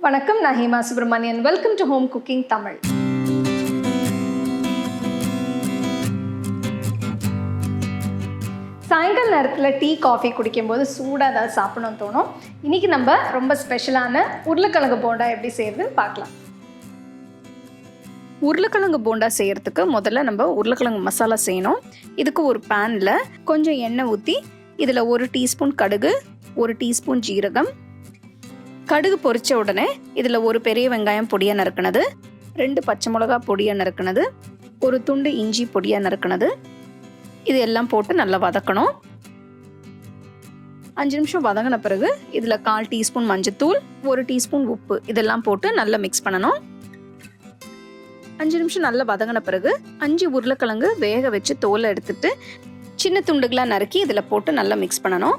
வணக்கம், நான் Hema Subramanian. Welcome to home cooking Tamil. சாயங்கால நேரத்தில் டீ காஃபி குடிக்கும்போது சூடாக ஏதாவது சாப்பிடணும்னு தோணும். இன்றைக்கி நம்ம ரொம்ப ஸ்பெஷலான உருளைக்கிழங்கு போண்டா எப்படி செய்யறதுன்னு பார்க்கலாம். உருளைக்கிழங்கு போண்டா செய்கிறதுக்கு முதல்ல நம்ம உருளைக்கிழங்கு மசாலா செய்யணும். இதுக்கு ஒரு பேனில் கொஞ்சம் எண்ணெய் ஊற்றி இதில் 1 டீஸ்பூன் கடுகு, 1 டீஸ்பூன் ஜீரகம், கடுகு பொரிச்ச உடனே இதில் 1 பெரிய வெங்காயம் பொடியாக நறுக்கினது, 2 பச்சை மிளகா பொடியாக நறுக்கினது, 1 துண்டு இஞ்சி பொடியாக நறுக்கினது, இது எல்லாம் போட்டு நல்லா வதக்கணும். 5 நிமிஷம் வதங்கின பிறகு இதில் 1/4 டீஸ்பூன் மஞ்சத்தூள், 1 டீஸ்பூன் உப்பு இதெல்லாம் போட்டு நல்லா மிக்ஸ் பண்ணணும். 5 நிமிஷம் நல்லா வதங்கின பிறகு 5 உருளைக்கிழங்கு வேக வச்சு தோலை எடுத்துட்டு சின்ன துண்டுகளாக நறுக்கி இதில் போட்டு நல்லா மிக்ஸ் பண்ணணும்.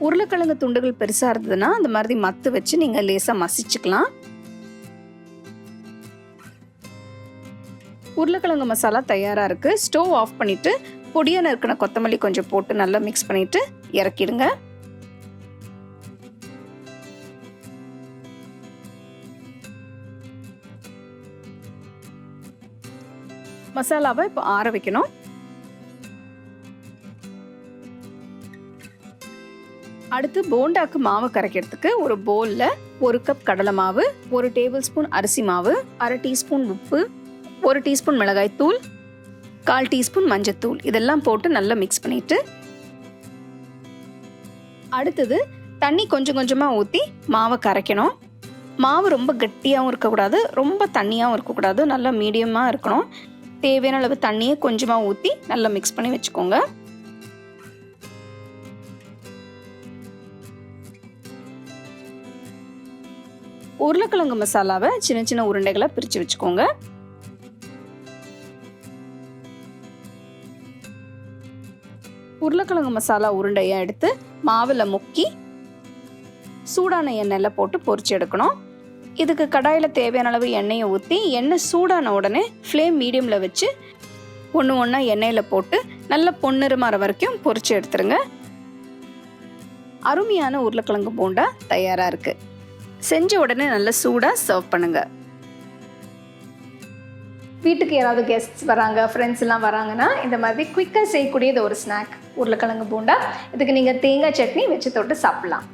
உருளைக்கிழங்கு துண்டுகள் பெருசாக இருந்ததுன்னா அந்த மாதிரி மத்து வச்சு நீங்கள் லேசாக மசிச்சுக்கலாம். உருளைக்கிழங்கு மசாலா தயாராக இருக்குது. ஸ்டவ் ஆஃப் பண்ணிவிட்டு பொடியாக நறுக்கின கொத்தமல்லி கொஞ்சம் போட்டு நல்லா மிக்ஸ் பண்ணிவிட்டு இறக்கிடுங்க. மசாலாவை இப்போ ஆற வைக்கணும். அடுத்து போண்டாக்கு மாவு கரைக்கிறதுக்கு ஒரு பவுலில் 1 கப் கடலை மாவு, 1 டேபிள் ஸ்பூன் அரிசி மாவு, 1/2 டீஸ்பூன் உப்பு, 1 டீஸ்பூன் மிளகாய் தூள், 1/4 டீஸ்பூன் மஞ்சத்தூள் இதெல்லாம் போட்டு நல்லா மிக்ஸ் பண்ணிட்டு அடுத்தது தண்ணி கொஞ்சம் கொஞ்சமாக ஊற்றி மாவை கரைக்கணும். மாவு ரொம்ப கட்டியாகவும் இருக்கக்கூடாது, ரொம்ப தண்ணியாகவும் இருக்கக்கூடாது, நல்லா மீடியமாக இருக்கணும். தேவையான அளவு தண்ணியை கொஞ்சமாக ஊற்றி நல்லா மிக்ஸ் பண்ணி வச்சுக்கோங்க. உருளைக்கிழங்கு மசாலாவை சின்ன சின்ன உருண்டைகளை பிரித்து வச்சுக்கோங்க. உருளைக்கிழங்கு மசாலா உருண்டையை எடுத்து மாவில் முக்கி சூடான எண்ணெயில் போட்டு பொரிச்சு எடுக்கணும். இதுக்கு கடாயில் தேவையான அளவு எண்ணெயை ஊற்றி எண்ணெய் சூடான உடனே ஃப்ளேம் மீடியமில் வச்சு ஒன்று ஒன்றா எண்ணெயில் போட்டு நல்ல பொன்னிறமாற வரைக்கும் பொரிச்சு எடுத்துருங்க. அருமையான உருளைக்கிழங்கு போண்டா தயாராக இருக்குது. செஞ்ச உடனே நல்லா சூடாக சர்வ் பண்ணுங்க. வீட்டுக்கு யாராவது கெஸ்ட்ஸ் வராங்க, ஃப்ரெண்ட்ஸ் எல்லாம் வராங்கன்னா இந்த மாதிரி குயிக்காக செய்யக்கூடியது ஒரு ஸ்நாக் உருளைக்கிழங்கு போண்டா. இதுக்கு நீங்கள் தேங்காய் சட்னி வச்சு தொட்டு சாப்பிடலாம்.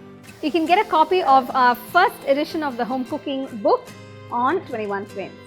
You can get a copy of our first edition of the home cooking book on 21 frames.